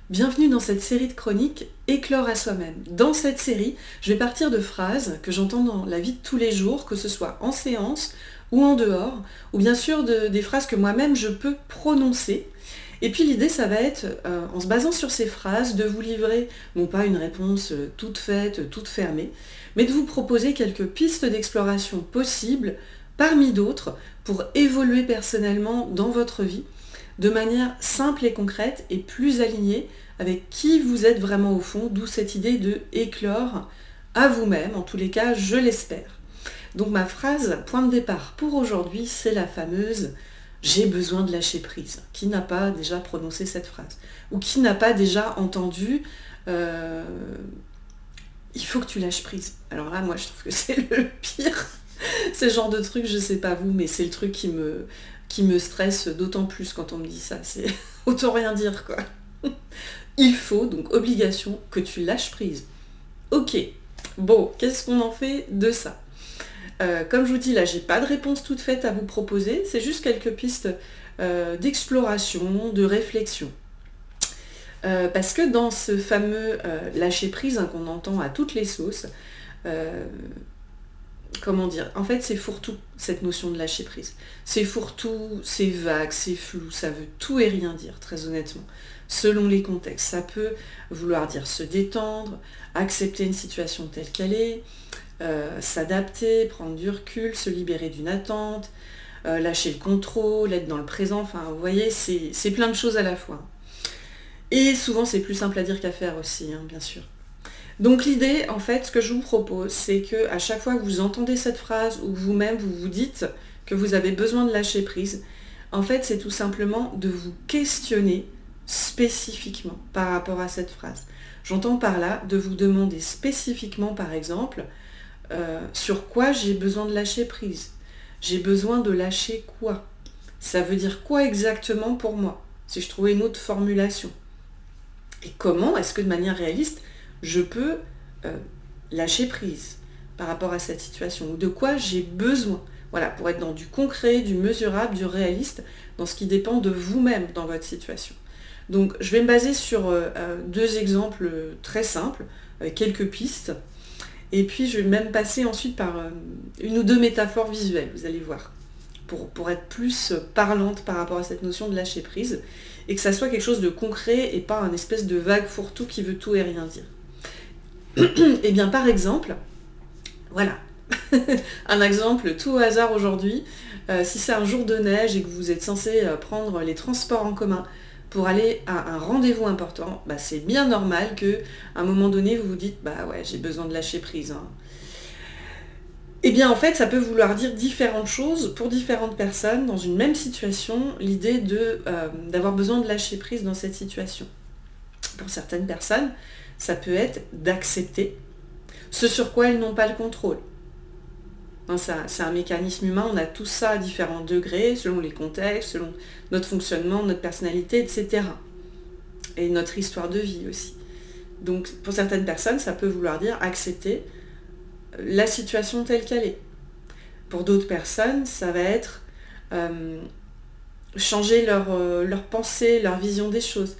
Bienvenue dans cette série de chroniques Éclore à soi-même. Dans cette série, je vais partir de phrases que j'entends dans la vie de tous les jours, que ce soit en séance ou en dehors, ou bien sûr des phrases que moi-même je peux prononcer. Et puis l'idée, ça va être, en se basant sur ces phrases, de vous livrer, non pas une réponse toute faite, toute fermée, mais de vous proposer quelques pistes d'exploration possibles, parmi d'autres, pour évoluer personnellement dans votre vie, de manière simple et concrète et plus alignée avec qui vous êtes vraiment au fond, d'où cette idée de éclore à vous-même, en tous les cas, je l'espère. Donc ma phrase, point de départ pour aujourd'hui, c'est la fameuse « j'ai besoin de lâcher prise ». Qui n'a pas déjà prononcé cette phrase? Ou qui n'a pas déjà entendu « il faut que tu lâches prise ». Alors là, moi, je trouve que c'est le pire. C'est le genre de truc, je sais pas vous, mais c'est le truc qui me stresse d'autant plus quand on me dit ça. C'est autant rien dire, quoi. Il faut, donc obligation, que tu lâches prise. Ok, bon, qu'est-ce qu'on en fait de ça? Comme je vous dis, là, j'ai pas de réponse toute faite à vous proposer, c'est juste quelques pistes d'exploration, de réflexion. Parce que dans ce fameux lâcher prise qu'on entend à toutes les sauces, comment dire, en fait c'est fourre-tout cette notion de lâcher prise. C'est fourre-tout, c'est vague, c'est flou, ça veut tout et rien dire, très honnêtement. Selon les contextes, ça peut vouloir dire se détendre, accepter une situation telle qu'elle est, s'adapter, prendre du recul, se libérer d'une attente, lâcher le contrôle, être dans le présent, enfin vous voyez, c'est plein de choses à la fois. Et souvent c'est plus simple à dire qu'à faire aussi, hein, bien sûr. Donc l'idée, en fait, ce que je vous propose, c'est que à chaque fois que vous entendez cette phrase ou vous-même vous vous dites que vous avez besoin de lâcher prise, en fait, c'est tout simplement de vous questionner spécifiquement par rapport à cette phrase. J'entends par là de vous demander spécifiquement, par exemple, sur quoi j'ai besoin de lâcher prise. J'ai besoin de lâcher quoi? Ça veut dire quoi exactement pour moi? Si je trouvais une autre formulation. Et comment est-ce que de manière réaliste, je peux lâcher prise par rapport à cette situation, ou de quoi j'ai besoin, voilà, pour être dans du concret, du mesurable, du réaliste, dans ce qui dépend de vous-même dans votre situation. Donc je vais me baser sur deux exemples très simples, avec quelques pistes, et puis je vais même passer ensuite par une ou deux métaphores visuelles, vous allez voir, pour être plus parlante par rapport à cette notion de lâcher prise, et que ça soit quelque chose de concret et pas un espèce de vague fourre-tout qui veut tout et rien dire. Eh bien par exemple, voilà, un exemple tout au hasard aujourd'hui, si c'est un jour de neige et que vous êtes censé prendre les transports en commun pour aller à un rendez-vous important, bah, c'est bien normal qu'à un moment donné vous vous dites bah ouais, j'ai besoin de lâcher prise, hein. Eh bien en fait ça peut vouloir dire différentes choses pour différentes personnes dans une même situation, l'idée d'avoir besoin de lâcher prise dans cette situation. Pour certaines personnes, ça peut être d'accepter ce sur quoi elles n'ont pas le contrôle. C'est un mécanisme humain, on a tout ça à différents degrés, selon les contextes, selon notre fonctionnement, notre personnalité, etc. Et notre histoire de vie aussi. Donc pour certaines personnes, ça peut vouloir dire accepter la situation telle qu'elle est. Pour d'autres personnes, ça va être changer leur pensée, leur vision des choses.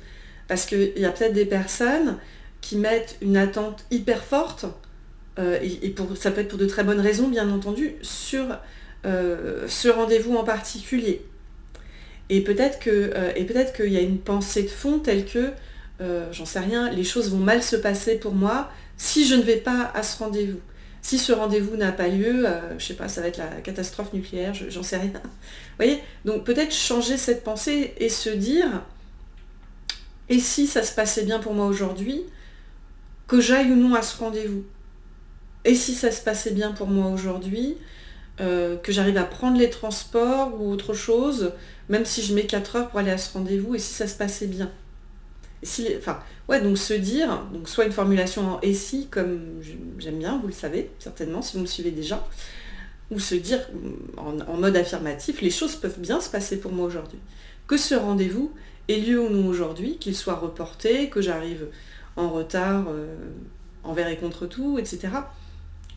Parce qu'il y a peut-être des personnes qui mettent une attente hyper forte, ça peut être pour de très bonnes raisons, bien entendu, sur ce rendez-vous en particulier. Et peut-être qu'il y a une pensée de fond telle que, j'en sais rien, les choses vont mal se passer pour moi si je ne vais pas à ce rendez-vous. Si ce rendez-vous n'a pas lieu, je sais pas, ça va être la catastrophe nucléaire, j'en sais rien. Vous voyez? Donc peut-être changer cette pensée et se dire, et si ça se passait bien pour moi aujourd'hui, que j'aille ou non à ce rendez-vous? Et si ça se passait bien pour moi aujourd'hui, que j'arrive à prendre les transports ou autre chose, même si je mets 4 heures pour aller à ce rendez-vous, et si ça se passait bien? Donc se dire, donc soit une formulation en « et si », comme j'aime bien, vous le savez, certainement, si vous me suivez déjà, ou se dire en mode affirmatif, les choses peuvent bien se passer pour moi aujourd'hui. Que ce rendez-vous ait lieu ou non aujourd'hui, qu'il soit reporté, que j'arrive en retard envers et contre tout, etc.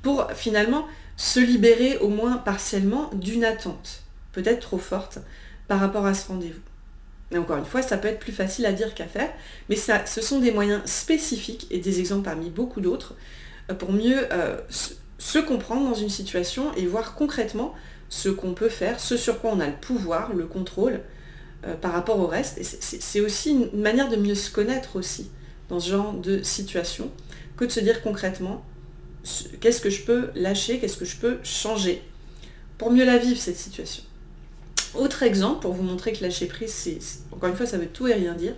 Pour finalement se libérer au moins partiellement d'une attente, peut-être trop forte, par rapport à ce rendez-vous. Et encore une fois, ça peut être plus facile à dire qu'à faire, mais ce sont des moyens spécifiques et des exemples parmi beaucoup d'autres pour mieux se comprendre dans une situation et voir concrètement ce qu'on peut faire, ce sur quoi on a le pouvoir, le contrôle par rapport au reste. Et c'est aussi une manière de mieux se connaître aussi dans ce genre de situation que de se dire concrètement qu'est-ce que je peux lâcher, qu'est-ce que je peux changer pour mieux la vivre cette situation. Autre exemple, pour vous montrer que lâcher prise, encore une fois, ça veut tout et rien dire.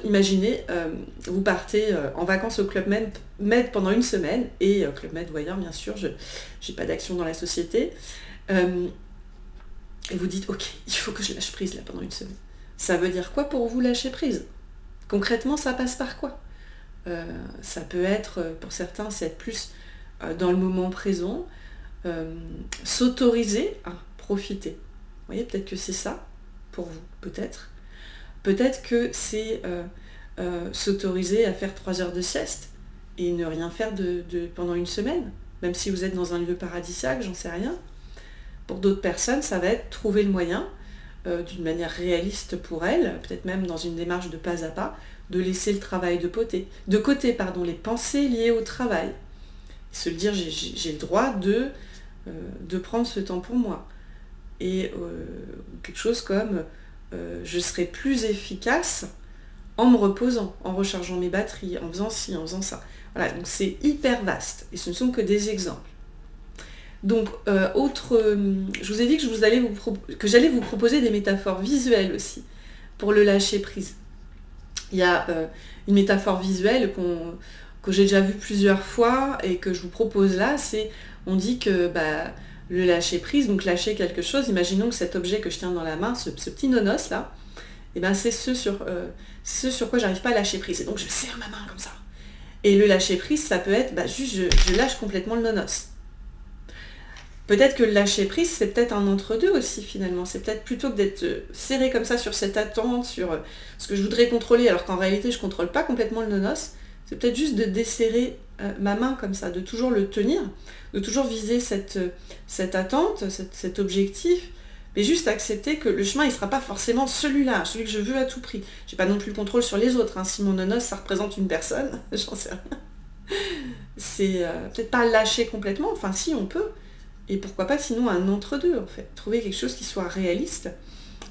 Imaginez, vous partez en vacances au Club Med pendant une semaine, et Club Med ou ailleurs, bien sûr, je n'ai pas d'action dans la société, et vous dites, ok, il faut que je lâche prise là pendant une semaine. Ça veut dire quoi pour vous lâcher prise? Concrètement, ça passe par quoi? Ça peut être, pour certains, c'est être plus dans le moment présent, s'autoriser à profiter. Vous voyez, peut-être que c'est ça pour vous, peut-être. Peut-être que c'est s'autoriser à faire 3 heures de sieste et ne rien faire pendant une semaine, même si vous êtes dans un lieu paradisiaque, j'en sais rien. Pour d'autres personnes, ça va être trouver le moyen, d'une manière réaliste pour elles, peut-être même dans une démarche de pas à pas, de laisser le travail de côté, les pensées liées au travail. Se le dire, j'ai le droit de prendre ce temps pour moi. Et quelque chose comme je serai plus efficace en me reposant, en rechargeant mes batteries, en faisant ci, en faisant ça. Voilà, donc c'est hyper vaste et ce ne sont que des exemples. Donc, je vous ai dit que j'allais vous proposer des métaphores visuelles aussi pour le lâcher prise. Il y a une métaphore visuelle que j'ai déjà vue plusieurs fois et que je vous propose là, on dit que le lâcher prise, donc lâcher quelque chose, imaginons que cet objet que je tiens dans la main, ce petit nonos là, c'est ce sur quoi j'arrive pas à lâcher prise. Et donc je serre ma main comme ça. Et le lâcher prise, ça peut être juste je lâche complètement le nonos. Peut-être que le lâcher prise, c'est peut-être un entre-deux aussi finalement. C'est peut-être plutôt que d'être serré comme ça sur cette attente, sur ce que je voudrais contrôler, alors qu'en réalité je ne contrôle pas complètement le nonos. C'est peut-être juste de desserrer ma main comme ça, de toujours le tenir, de toujours viser cette attente, cet objectif, mais juste accepter que le chemin, il ne sera pas forcément celui-là, celui que je veux à tout prix. Je n'ai pas non plus le contrôle sur les autres. Si mon nonos, ça représente une personne, j'en sais rien. C'est peut-être pas lâcher complètement, enfin si, on peut. Et pourquoi pas sinon un entre-deux, en fait. Trouver quelque chose qui soit réaliste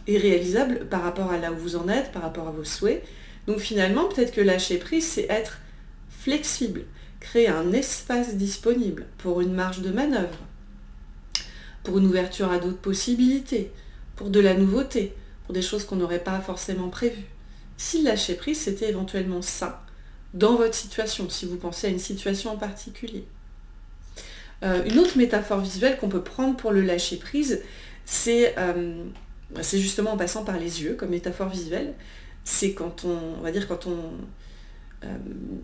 et réalisable par rapport à là où vous en êtes, par rapport à vos souhaits. Donc finalement, peut-être que lâcher prise, c'est être flexible, créer un espace disponible pour une marge de manœuvre, pour une ouverture à d'autres possibilités, pour de la nouveauté, pour des choses qu'on n'aurait pas forcément prévues. Si le lâcher prise, c'était éventuellement ça, dans votre situation, si vous pensez à une situation en particulier. Une autre métaphore visuelle qu'on peut prendre pour le lâcher prise, c'est justement en passant par les yeux comme métaphore visuelle. C'est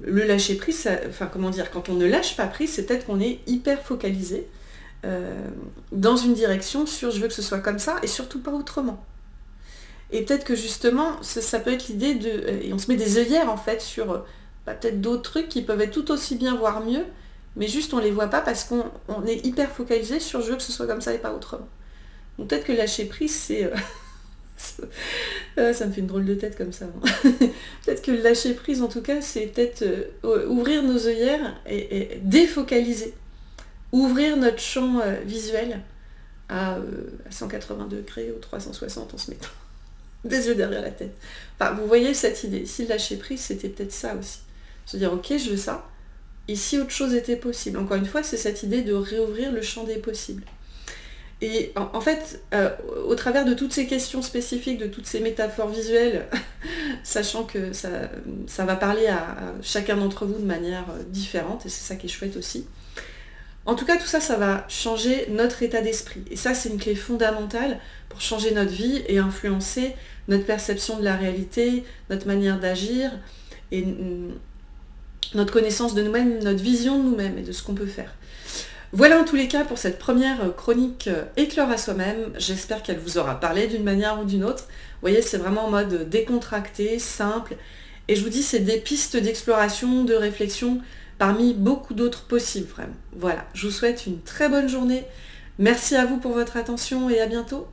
le lâcher prise, quand on ne lâche pas prise, c'est peut-être qu'on est hyper focalisé dans une direction sur je veux que ce soit comme ça et surtout pas autrement. Et peut-être que justement, ça peut être l'idée et on se met des œillères en fait sur peut-être d'autres trucs qui peuvent être tout aussi bien, voire mieux, mais juste on les voit pas parce qu'on est hyper focalisé sur je veux que ce soit comme ça et pas autrement. Donc peut-être que lâcher prise, c'est... ça me fait une drôle de tête comme ça. Peut-être que lâcher prise, en tout cas, c'est peut-être ouvrir nos œillères et défocaliser. Ouvrir notre champ visuel à 180 degrés ou 360 en se mettant des yeux derrière la tête. Enfin, vous voyez cette idée. Si le lâcher prise, c'était peut-être ça aussi. Se dire, ok, je veux ça. Et si autre chose était possible. Encore une fois, c'est cette idée de réouvrir le champ des possibles. Et en fait, au travers de toutes ces questions spécifiques, de toutes ces métaphores visuelles, sachant que ça va parler à chacun d'entre vous de manière différente, et c'est ça qui est chouette aussi. En tout cas, tout ça, ça va changer notre état d'esprit. Et ça, c'est une clé fondamentale pour changer notre vie et influencer notre perception de la réalité, notre manière d'agir, et notre connaissance de nous-mêmes, notre vision de nous-mêmes et de ce qu'on peut faire. Voilà en tous les cas pour cette première chronique Éclore à soi-même. J'espère qu'elle vous aura parlé d'une manière ou d'une autre. Vous voyez, c'est vraiment en mode décontracté, simple. Et je vous dis, c'est des pistes d'exploration, de réflexion, parmi beaucoup d'autres possibles, vraiment. Voilà, je vous souhaite une très bonne journée. Merci à vous pour votre attention et à bientôt.